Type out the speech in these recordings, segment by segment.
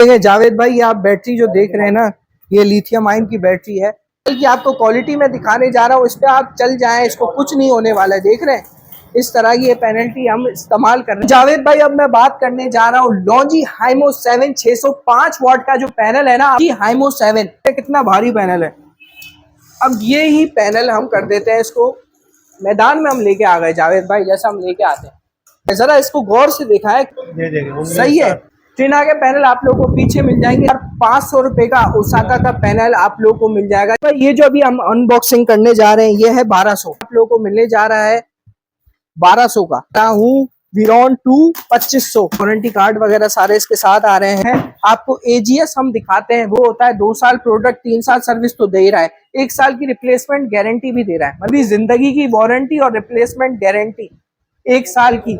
देखिए जावेद भाई, ये आप बैटरी जो देख रहे हैं ना, ये लिथियम आयन की बैटरी है। कि आपको क्वालिटी में दिखाने जा रहा हूँ, इस पे आप चल जाएं, इसको कुछ नहीं होने वाला है। देख रहे हैं इस तरह की ये पेनल्टी हम इस्तेमाल कर रहे हैं। जावेद भाई, अब मैं बात करने जा रहा हूँ लॉन्जी हाइमो 7 605 वाट का जो पैनल है ना, हाइमो 7 कितना भारी पैनल है। अब ये ही पैनल हम कर देते हैं, इसको मैदान में हम लेके आ गए जावेद भाई, जैसा हम लेके आते हैं। जरा इसको गौर से देखा है, सही है। ट्रिना के पैनल आप लोगों को पीछे मिल जाएंगे और 500 रुपए का ओसाका का पैनल आप लोगों को मिल जाएगा। तो ये जो अभी हम अनबॉक्सिंग करने जा रहे हैं, ये है 1200, आप लोगों को मिलने जा रहा है 1200 का हूँ। वीरॉन 2 2500, वारंटी कार्ड वगैरह सारे इसके साथ आ रहे हैं। आपको एजीएस हम दिखाते हैं, वो होता है 2 साल प्रोडक्ट, 3 साल सर्विस तो दे ही रहा है, 1 साल की रिप्लेसमेंट गारंटी भी दे रहा है। मतलब जिंदगी की वारंटी और रिप्लेसमेंट गारंटी 1 साल की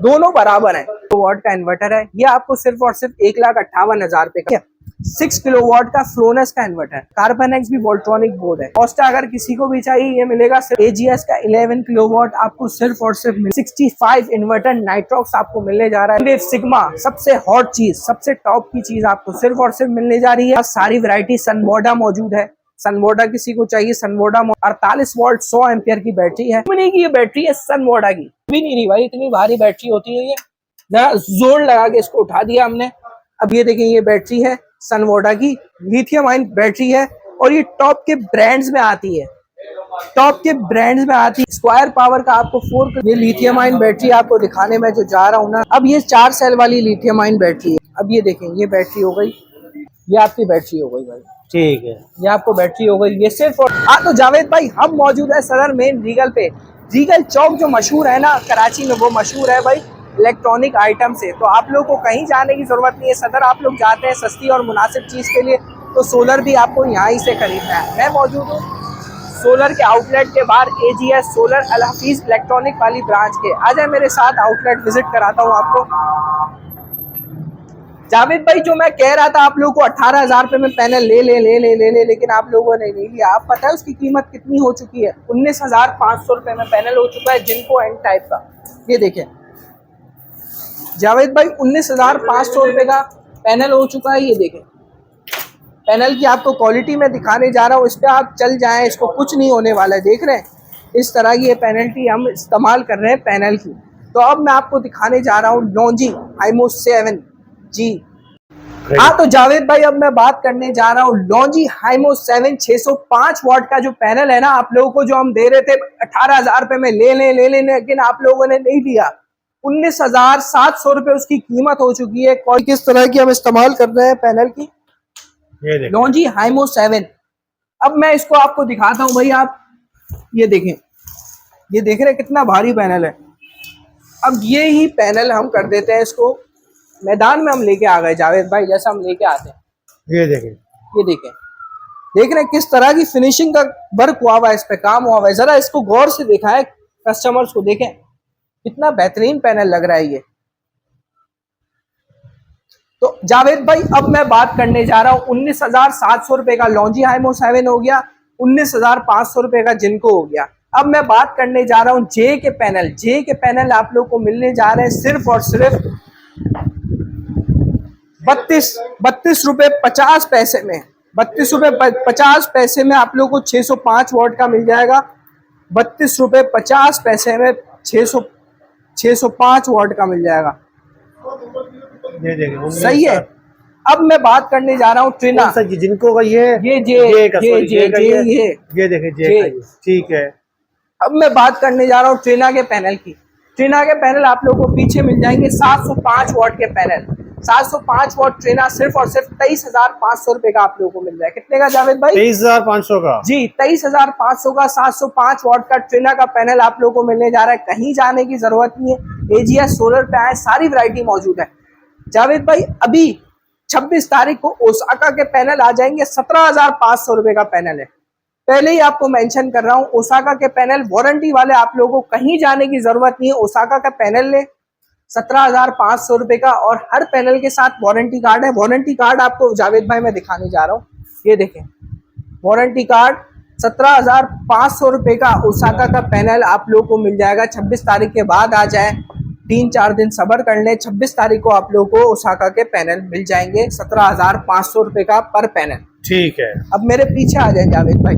दोनों बराबर है। 2 वॉट का इन्वर्टर है, ये आपको सिर्फ और सिर्फ 1,58,000 रुपए का। 6 किलो वॉट का फ्लोनस का इन्वर्टर, कार्बन-एक्स भी वोल्ट्रॉनिक बोर्ड है। कॉस्टा अगर किसी को भी चाहिए, ये मिलेगा सिर्फ एजीएस का 11 किलो वॉट आपको सिर्फ और सिर्फ 65 इन्वर्टर नाइट्रॉक्स आपको मिलने जा रहा है। सिग्मा सबसे हॉट चीज, सबसे टॉप की चीज आपको सिर्फ और सिर्फ मिलने जा रही है। सारी वैरायटी सनवोडा मौजूद है, सनवोडा किसी को चाहिए सनवोडा 48 वोल्ट 100 एम्पियर की बैटरी है। नहीं की ये बैटरी है सनवोडा की, भी नहीं रही भाई, इतनी भारी बैटरी होती है ये। जरा जोर लगा के इसको उठा दिया हमने। अब ये देखें, ये बैटरी है सनवोडा की, लिथियम आयन बैटरी है और ये टॉप के ब्रांड्स में आती है, टॉप के ब्रांड्स में आती है। स्क्वायर पावर का आपको 4, ये लिथियम आयन बैटरी आपको दिखाने में जो जा रहा हूँ ना, अब ये 4 सेल वाली लिथियम आयन बैटरी है। अब ये देखें, ये बैटरी हो गई, ये आपकी बैटरी हो गई भाई, ठीक है, ये आपको बैटरी हो गई। ये सिर्फ तो जावेद भाई, हम मौजूद है सदर मेन रीगल पे। रीगल चौक जो मशहूर है ना कराची में, वो मशहूर है भाई इलेक्ट्रॉनिक आइटम से। तो आप लोग को कहीं जाने की जरूरत नहीं है। सदर आप लोग जाते हैं सस्ती और मुनासिब चीज के लिए, तो सोलर भी आपको यहाँ ही से खरीदना है। मैं मौजूद हूँ सोलर के आउटलेट के बाहर, एजीएस सोलर अल हफीज इलेक्ट्रॉनिक वाली ब्रांच के। आ जाए मेरे साथ, आउटलेट विजिट कराता हूँ आपको। जावेद भाई, जो मैं कह रहा था आप लोगों को 18,000 रुपए में पैनल ले, लेकिन आप लोगों ने नहीं लिया। आप पता है उसकी कीमत कितनी हो चुकी है? 19,500 रुपए में पैनल हो चुका है जिनको एंड टाइप का। ये देखें जावेद भाई, 19,500 रुपए का पैनल हो चुका है। ये देखें, पैनल की आपको क्वालिटी में दिखाने जा रहा हूँ, इस पे आप चल जाएं, इसको कुछ नहीं होने वाला है। देख रहे हैं इस तरह की ये पेनल्टी हम इस्तेमाल कर रहे हैं पैनल की। तो अब मैं आपको दिखाने जा रहा हूँ लॉन्जी हाइमो 7 जी। हाँ तो जावेद भाई, अब मैं बात करने जा रहा हूँ लॉन्जी हाइमो 7 605 वाट का जो पैनल है ना, आप लोगों को जो हम दे रहे थे 18,000 रुपए में ले लें, लेकिन आप लोगों ने नहीं लिया। 19,700 रुपए उसकी कीमत हो चुकी है। किस तरह की हम इस्तेमाल कर रहे हैं पैनल की, लॉन्जी हाइमो 7। अब मैं इसको आपको दिखाता हूँ भाई, आप ये देखें, ये देख रहे हैं कितना भारी पैनल है। अब ये ही पैनल हम कर देते हैं, इसको मैदान में हम लेके आ गए जावेद भाई, जैसा हम लेके आते हैं। ये देखें, देख रहे हैं किस तरह की फिनिशिंग का वर्क हुआ हुआ है, इस पे काम हुआ हुआ है। जरा इसको गौर से देखा है, कस्टमर्स को देखें कितना बेहतरीन पैनल लग रहा है ये। तो जावेद भाई, अब मैं बात करने जा रहा हूँ 19,700 रुपए का लॉन्जी हाइमो 7 हो गया, 19,500 रुपए का जिनको हो गया। अब मैं बात करने जा रहा हूँ जे के पैनल। जे के पैनल आप लोग को मिलने जा रहे हैं सिर्फ और सिर्फ 32 रुपए 50 पैसे में। 32 रुपए 50 पैसे में आप लोग को 605 वॉट का मिल जाएगा। 32 रुपए 50 पैसे में 605 वॉट का मिल जाएगा। सही है। अब मैं बात करने जा रहा हूँ ट्रिना, जिनको ये देखें, ठीक है। अब मैं बात करने जा रहा हूँ ट्रिना के पैनल की। ट्रिना के पैनल आप लोगों को पीछे मिल जाएंगे 705 वॉट के पैनल। 705 वॉट ट्रिना सिर्फ और सिर्फ 23,500 रुपए का आप लोगों को मिल जाए। कितने का जावेद भाई? 23,500 का जी, 23,500 का 705 वॉट का ट्रिना का पैनल आप लोगों को मिलने जा रहा है। कहीं जाने की जरूरत नहीं है, एजीएस सोलर पे आए, सारी वैरायटी मौजूद है। जावेद भाई, अभी 26 तारीख को ओसाका के पैनल आ जाएंगे, 17,500 रुपए का पैनल है। पहले ही आपको मेंशन कर रहा हूं, ओसाका के पैनल वारंटी वाले, आप लोगों को कहीं जाने की जरूरत नहीं है। ओसाका का पैनल ले 17,500 रुपए का, और हर पैनल के साथ वारंटी कार्ड है। वारंटी कार्ड आपको जावेद भाई मैं दिखाने जा रहा हूँ, ये देखें वारंटी कार्ड। 17,500 रुपए का ओसाका का पैनल आप लोगों को मिल जाएगा। 26 तारीख के बाद आ जाए, 3-4 दिन सब्र कर लें, 26 तारीख को आप लोगों को ओसाका के पैनल मिल जाएंगे 17,500 रुपए का पर पैनल। ठीक है। अब मेरे पीछे आ जाए जावेद भाई।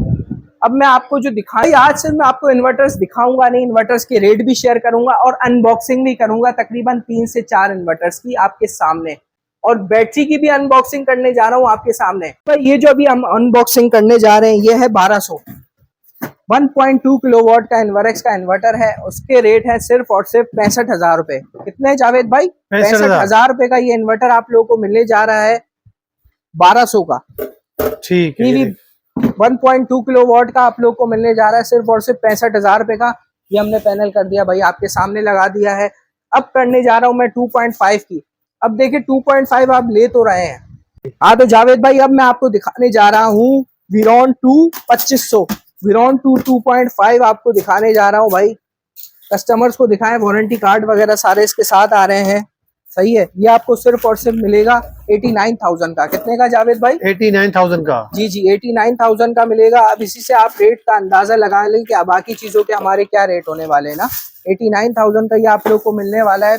अब मैं आपको जो दिखाई, आज से मैं आपको इन्वर्टर्स दिखाऊंगा नहीं, इन्वर्टर्स के रेट भी शेयर करूंगा और अनबॉक्सिंग भी करूंगा तकरीबन 3 से 4 इन्वर्टर्स की आपके सामने, और बैटरी की भी अनबॉक्सिंग करने जा रहा हूं आपके सामने। तो ये जो अभी हम अनबॉक्सिंग करने जा रहे हैं ये है 1200 1.2 किलोवाट का इन्वर्क्स का इन्वर्टर है। उसके रेट है सिर्फ और सिर्फ 65,000 रुपए। कितने जावेद भाई? 65,000 रुपए का ये इन्वर्टर आप लोगों को मिलने जा रहा है 1200 का। ठीक है। 1.2 किलोवाट का आप लोग को मिलने जा रहा है सिर्फ और सिर्फ 65,000 रुपए का। ये हमने पैनल कर दिया भाई, आपके सामने लगा दिया है। अब करने जा रहा हूं मैं 2.5 की। अब देखिए 2.5 आप ले तो रहे हैं। हाँ तो जावेद भाई अब मैं आपको दिखाने जा रहा हूँ वीरॉन 2 2500, वीरॉन 2 2.5 आपको दिखाने जा रहा हूँ भाई। कस्टमर्स को दिखाएं, वारंटी कार्ड वगैरह सारे इसके साथ आ रहे हैं। सही है। ये आपको सिर्फ और सिर्फ मिलेगा 89,000 का। कितने का जावेद भाई? 89,000 का। जी जी 89,000 का मिलेगा। अब इसी से आप रेट का अंदाजा लगा लें कि बाकी चीजों के हमारे क्या रेट होने वाले हैं ना। 89,000 का ये आप लोग को मिलने वाला है।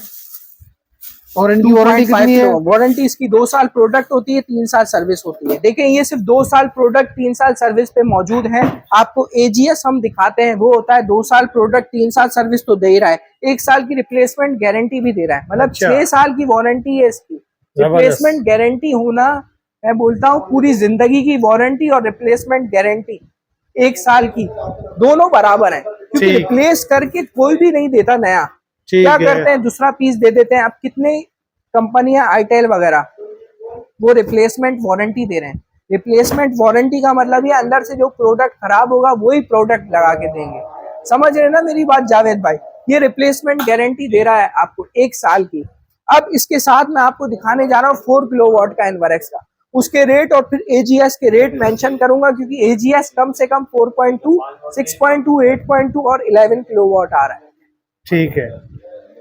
वारंटी कितनी है? वारंटी इसकी 2 साल प्रोडक्ट होती है, 3 साल सर्विस होती है। देखिए ये सिर्फ 2 साल प्रोडक्ट 3 साल सर्विस पे मौजूद है। आपको एजीएस हम दिखाते हैं, वो होता है 2 साल प्रोडक्ट 3 साल सर्विस तो दे ही रहा है, 1 साल की रिप्लेसमेंट गारंटी भी दे रहा है। मतलब 6 साल की वारंटी है इसकी। रिप्लेसमेंट गारंटी होना, मैं बोलता हूँ पूरी जिंदगी की वारंटी और रिप्लेसमेंट गारंटी 1 साल की दोनों बराबर है, क्योंकि रिप्लेस करके कोई भी नहीं देता नया। क्या करते हैं, दूसरा पीस दे देते हैं। अब कितने कंपनियां आईटेल वगैरह वो रिप्लेसमेंट वारंटी दे रहे हैं। रिप्लेसमेंट वारंटी का मतलब ये अंदर से जो प्रोडक्ट खराब होगा वही प्रोडक्ट लगा के देंगे। समझ रहे ना मेरी बात जावेद भाई? ये रिप्लेसमेंट गारंटी दे रहा है आपको 1 साल की। अब इसके साथ मैं आपको दिखाने जा रहा हूँ 4 किलोवाट का इन्वर्क्स का, उसके रेट और फिर एजीएस के रेट मेंशन करूंगा, क्योंकि एजीएस कम से कम 4.2, 6.2, 8.2 और 11 किलोवाट आ रहा है। ठीक है।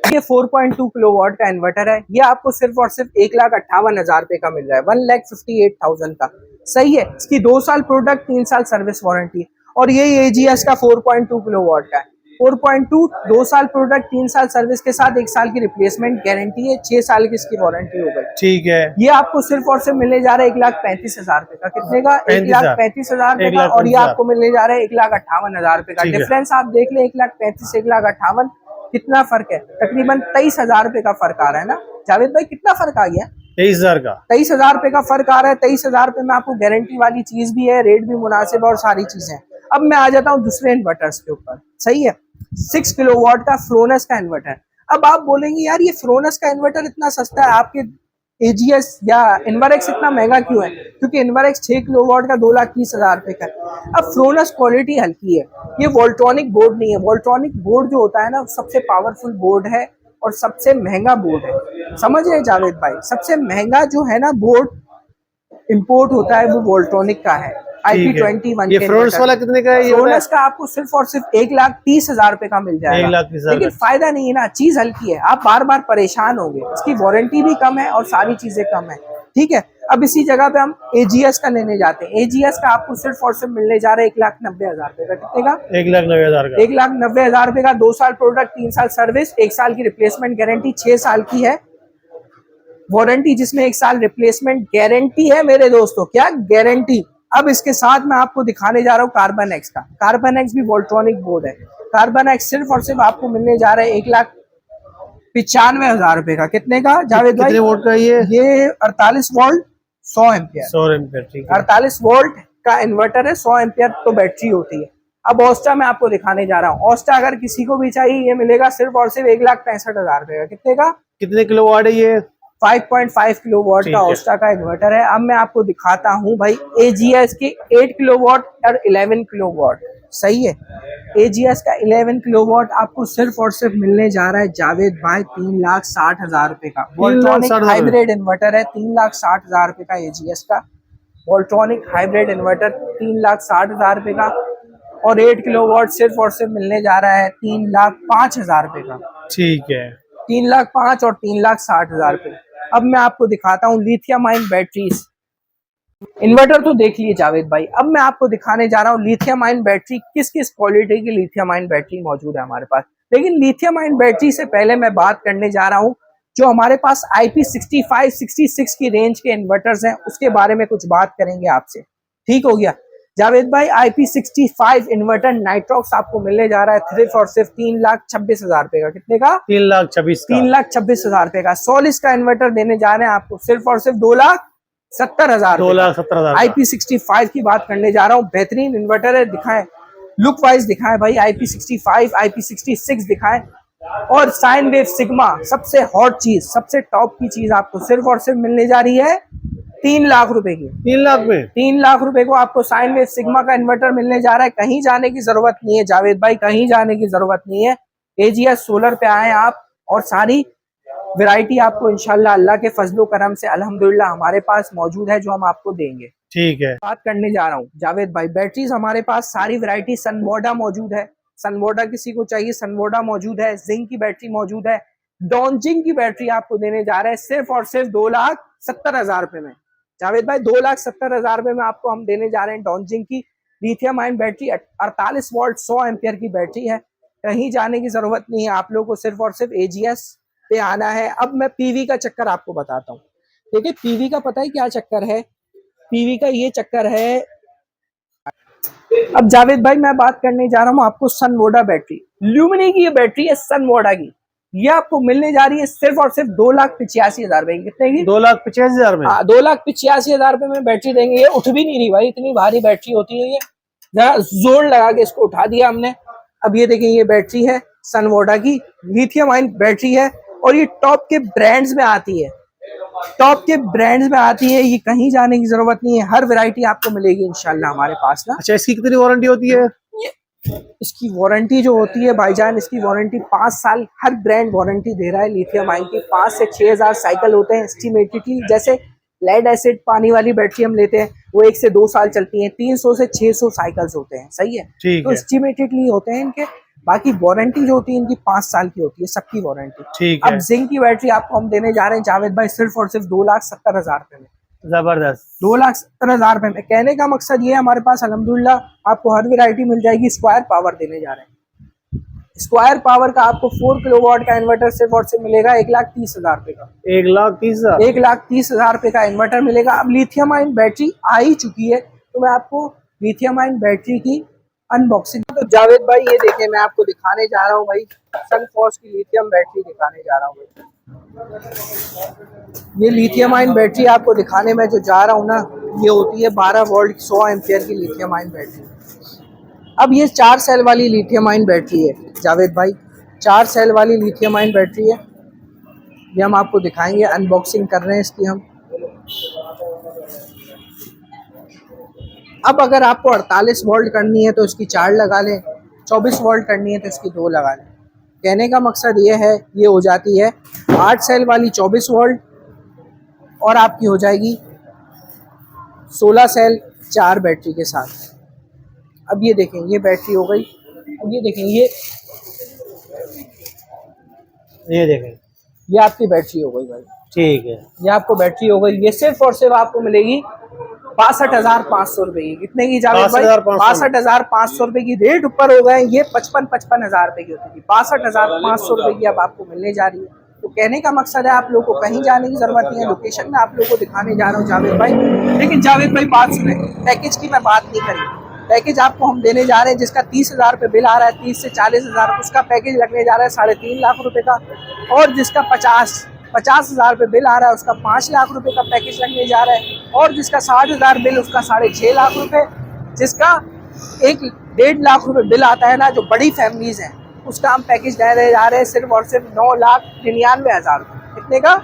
ये 4.2 किलोवाट का इन्वर्टर है। ये आपको सिर्फ और सिर्फ 1,58,000 रुपए का मिल रहा है, 1,58,000 का। सही है। इसकी 2 साल प्रोडक्ट 3 साल सर्विस वारंटी है। और ये एजीएस का 4.2 किलोवाट का है। 4.2 2 साल प्रोडक्ट 3 साल सर्विस के साथ 1 साल की रिप्लेसमेंट गारंटी है, 6 साल की इसकी वारंटी हो गई। ठीक है। ये आपको सिर्फ और सिर्फ मिलने जा रहा है 1,35,000 रुपए का। कितने का? 1,35,000 रुपए का। और ये आपको मिलने जा रहा है 1,58,000 रुपए का। डिफरेंस आप देख लें, 1,35,000 1,58,000 कितना फर्क है? तकरीबन 23,000 रुपए का फर्क आ रहा है ना जावेद भाई? कितना फर्क आ गया? 23,000 का। 23,000 रुपए का फर्क आ रहा है। 23,000 रुपए में आपको गारंटी वाली चीज भी है, रेट भी मुनासिब और सारी चीजें। अब मैं आ जाता हूँ दूसरे इन्वर्टर्स के ऊपर। सही है। 6 किलोवाट का फ्रोनस का इन्वर्टर। अब आप बोलेंगे यार ये फ्रोनस का इन्वर्टर इतना सस्ता है, आपके एजीएस या इन्वर्क्स इतना महंगा क्यों है? क्योंकि इन्वर्क्स 6 किलोवाट का 2,30,000 रुपए का। अब फ्रोनस क्वालिटी हल्की है, ये वोल्ट्रॉनिक बोर्ड नहीं है। वोल्ट्रॉनिक बोर्ड जो होता है ना सबसे पावरफुल बोर्ड है और सबसे महंगा बोर्ड है। समझ रहे जावेद भाई? सबसे महंगा जो है ना बोर्ड इंपोर्ट होता है वो वोल्ट्रॉनिक का है, IP21। ये फ्रोनस वाला कितने का है? फ्रोनस का आपको सिर्फ और सिर्फ 1,30,000 रुपए का मिल जाएगा। 1,30,000। लेकिन फायदा नहीं है ना, चीज हल्की है, आप बार बार परेशान होंगे। इसकी वारंटी भी कम है और सारी चीजें कम है। ठीक है। अब इसी जगह पे हम एजीएस का लेने जाते हैं। एजीएस का आपको सिर्फ और सिर्फ मिलने जा रहा है 1,90,000 रुपए का। कितने का? 1,90,000 का। 1,90,000 रुपए का। 2 साल प्रोडक्ट 3 साल सर्विस, 1 साल की रिप्लेसमेंट गारंटी, 6 साल की है वारंटी, जिसमें 1 साल रिप्लेसमेंट गारंटी है मेरे दोस्तों। क्या गारंटी? अब इसके साथ मैं आपको दिखाने जा रहा हूँ कार्बन एक्स का। कार्बन एक्स भी वोल्ट्रॉनिक बोर्ड है। कार्बन एक्स सिर्फ और सिर्फ आपको मिलने जा रहा है 1,95,000 रुपए का। कितने का जावेद भाई? कितने वोल्ट का ये 48 वोल्ट 100 एम्पियर। 100 एम्पियर। ठीक है। 48 वोल्ट का इन्वर्टर है, 100 एम्पियर तो बैटरी होती है। अब ऑस्टा मैं आपको दिखाने जा रहा हूँ। ऑस्टा अगर किसी को भी चाहिए ये मिलेगा सिर्फ और सिर्फ 1,65,000 रुपए का। कितने का? कितने किलोवाट है ये? 5.5 किलोवाट का ऑस्टा का इन्वर्टर है। अब मैं आपको दिखाता हूं भाई एजीएस के 8 किलोवाट और 11 किलोवाट। सही है। एजीएस का 11 किलोवाट आपको सिर्फ और सिर्फ मिलने जा रहा है जावेद भाई 3,60,000 रुपए का। वोल्ट्रॉनिक हाइब्रिड इन्वर्टर है, 3,60,000 रुपए का एजीएस का वोल्ट्रॉनिक हाइब्रिड इन्वर्टर, 3,60,000 रुपए का। और 8 किलोवाट सिर्फ और सिर्फ मिलने जा रहा है 3,05,000 रुपए का। ठीक है। 3,05,000 और 3,60,000 रुपए। अब मैं आपको दिखाता हूँ लिथियम आयन बैटरीज। इन्वर्टर तो देख लिए जावेद भाई, अब मैं आपको दिखाने जा रहा हूँ लिथियम आयन बैटरी। किस किस क्वालिटी की लिथियम आयन बैटरी मौजूद है हमारे पास। लेकिन लिथियम आयन बैटरी से पहले मैं बात करने जा रहा हूं जो हमारे पास IP65 66 की रेंज के इन्वर्टर्स हैं उसके बारे में कुछ बात करेंगे आपसे। ठीक हो गया जावेद भाई। IP65 इन्वर्टर नाइट्रॉक्स आपको मिलने जा रहा है सिर्फ और सिर्फ 3,26,000 रुपए का। कितने का? 3,26,000 रुपए का। सोलिस का इन्वर्टर देने जा रहे हैं आपको सिर्फ और सिर्फ 2,70,000। 2,70,000। IP65 की बात करने जा रहा हूँ, बेहतरीन इन्वर्टर है। दिखाएं लुक वाइज दिखाएं भाई, IP65 IP66 दिखाएं। और साइन वेव सिग्मा सबसे हॉट चीज, सबसे टॉप की चीज आपको सिर्फ और सिर्फ मिलने जा रही है 3 लाख रुपए की। 3 लाख में 3 लाख रुपए को आपको साइन वेव सिग्मा का इन्वर्टर मिलने जा रहा है। कहीं जाने की जरूरत नहीं है जावेद भाई, कहीं जाने की जरूरत नहीं है। AGS सोलर पे आए आप और सारी वैरायटी आपको इंशाल्लाह अल्लाह के फजलो करम से अल्हम्दुलिल्लाह हमारे पास मौजूद है जो हम आपको देंगे। ठीक है। बात करने जा रहा हूँ जावेद भाई, बैटरीज हमारे पास सारी वैरायटी सनवोडा मौजूद है। सनवोडा किसी को चाहिए सनवोडा मौजूद है। जिंक की बैटरी मौजूद है। डॉनजिंग की बैटरी आपको देने जा रहे हैं सिर्फ और सिर्फ 2,70,000 रुपए में। जावेद भाई 2,70,000 रुपए में आपको हम देने जा रहे हैं डॉनजिंग की lithium ion battery. 48 volt 100 ampere की बैटरी है। कहीं जाने की जरूरत नहीं है, आप लोगों को सिर्फ और सिर्फ AGS पे आना है। अब मैं PV का चक्कर आपको बताता हूँ। देखिए PV का पता है क्या चक्कर है? PV का ये चक्कर है। अब जावेद भाई मैं बात करने जा रहा हूँ आपको सनवोडा बैटरी। ल्यूमिनी की ये बैटरी है सनवोडा की। ये आपको मिलने जा रही है सिर्फ और सिर्फ 2,85,000 रुपए की। कितने की? 2,85,000 में। हाँ 2,85,000 रुपए में बैटरी देंगे। ये उठ भी नहीं रही भाई, इतनी भारी बैटरी होती है ये। जरा जोर लगा के इसको उठा दिया हमने। अब ये देखें ये बैटरी है सनवोडा की, लिथियम आयन बैटरी है और ये टॉप के ब्रांड्स में आती है। टॉप के ब्रांड्स में आती है, ये कहीं जाने की जरूरत नहीं है। हर वैरायटी आपको मिलेगी इंशाल्लाह हमारे पास ना। अच्छा इसकी कितनी वारंटी होती है? इसकी वारंटी जो होती है भाईजान, इसकी वारंटी 5 साल हर ब्रांड वारंटी दे रहा है लिथियम आयन की। 5 से 6,000 साइकिल होते हैं एस्टिमेटेडली। जैसे लेड एसिड पानी वाली बैटरी हम लेते हैं वो 1 से 2 साल चलती है। 300 से 600 साइकिल्स होते हैं। सही है, तो एस्टिमेटेडली होते हैं इनके। बाकी वारंटी जो होती है इनकी 5 साल की होती है सबकी वारंटी। अब जिंक की बैटरी आपको हम देने जा रहे हैं जावेद भाई सिर्फ और सिर्फ 2,70,000 रुपए में। जबरदस्त। 2,70,000 रुपए में। कहने का मकसद ये है हमारे पास अल्हम्दुलिल्लाह आपको हर वैरायटी मिल जाएगी। स्क्वायर पावर देने जा रहे हैं। स्क्वायर पावर का आपको 4 किलोवाट का इन्वर्टर सिर्फ और सिर्फ मिलेगा 1,30,000 रुपए का। 1,30,000 1,30,000 रुपए का इन्वर्टर मिलेगा। अब लिथियम आयन बैटरी आ ही चुकी है तो मैं आपको लिथियम आयन बैटरी की अनबॉक्सिंग तो जावेद भाई ये देखिए मैं आपको दिखाने जा रहा हूँ भाई, सनफॉर्स की लिथियम बैटरी दिखाने जा रहा हूँ भाई। ये लिथियम आयन बैटरी आपको दिखाने में जो जा रहा हूँ ना, ये होती है 12 वोल्ट 100 एम्पियर की लिथियम आयन बैटरी। अब ये 4 सेल वाली लिथियम आयन बैटरी है जावेद भाई, 4 सेल वाली लिथियम आयन बैटरी है। ये हम आपको दिखाएंगे, अनबॉक्सिंग कर रहे हैं इसकी हम। अब अगर आपको 48 वोल्ट करनी है तो इसकी 4 लगा लें, 24 वोल्ट करनी है तो इसकी 2 लगा लें। कहने का मकसद ये है, ये हो जाती है 8 सेल वाली 24 वोल्ट और आपकी हो जाएगी 16 सेल 4 बैटरी के साथ। अब ये देखें ये बैटरी हो गई। अब ये देखें ये देखें ये आपकी बैटरी हो गई भाई। ठीक है, ये आपको बैटरी हो गई। ये सिर्फ और सिर्फ आपको मिलेगी 62,500 रुपए की। कितने की जावेद भाई? 62,500 रुपए की। रेट ऊपर हो गए, ये 55,000 रुपए की होती थी, 62,500 रुपए की अब आपको मिलने जा रही है। तो कहने का मकसद है आप लोगों को कहीं जाने की जरूरत नहीं है। लोकेशन में आप लोगों को दिखाने जा रहा हूँ जावेद भाई। लेकिन जावेद भाई बात सुने, पैकेज की मैं बात नहीं करी। पैकेज आपको हम देने जा रहे हैं जिसका 30,000 रुपये बिल आ रहा है, 30 से 40,000 उसका पैकेज लगने जा रहा है 3.5 लाख रुपए का। और जिसका 50,000 रुपये बिल आ रहा है उसका 5 लाख रुपए का पैकेज लगने जा रहा है। और जिसका 60,000 बिल उसका 6.5 लाख रुपए। जिसका 1.5 लाख रुपए बिल आता है ना, जो बड़ी फैमिलीज हैं, उसका हम पैकेज देने जा रहे हैं सिर्फ और सिर्फ 9,99,000 रुपये। कितने का?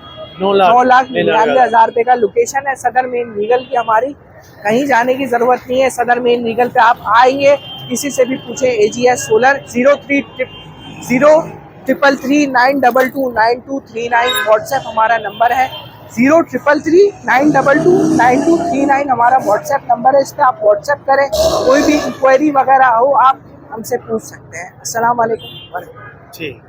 9,99,000 रुपये का। लोकेशन है सदर मेन लीगल की हमारी, कहीं जाने की जरूरत नहीं है। सदर मेन लीगल पे आप आएंगे, किसी से भी पूछे AGS सोलर 033339229239 व्हाट्सएप हमारा नंबर है। 033392229239 हमारा व्हाट्सएप नंबर है। इस पर आप व्हाट्सएप करें, कोई भी इंक्वायरी वगैरह हो आप हमसे पूछ सकते हैं। अस्सलाम वालेकुम। ठीक।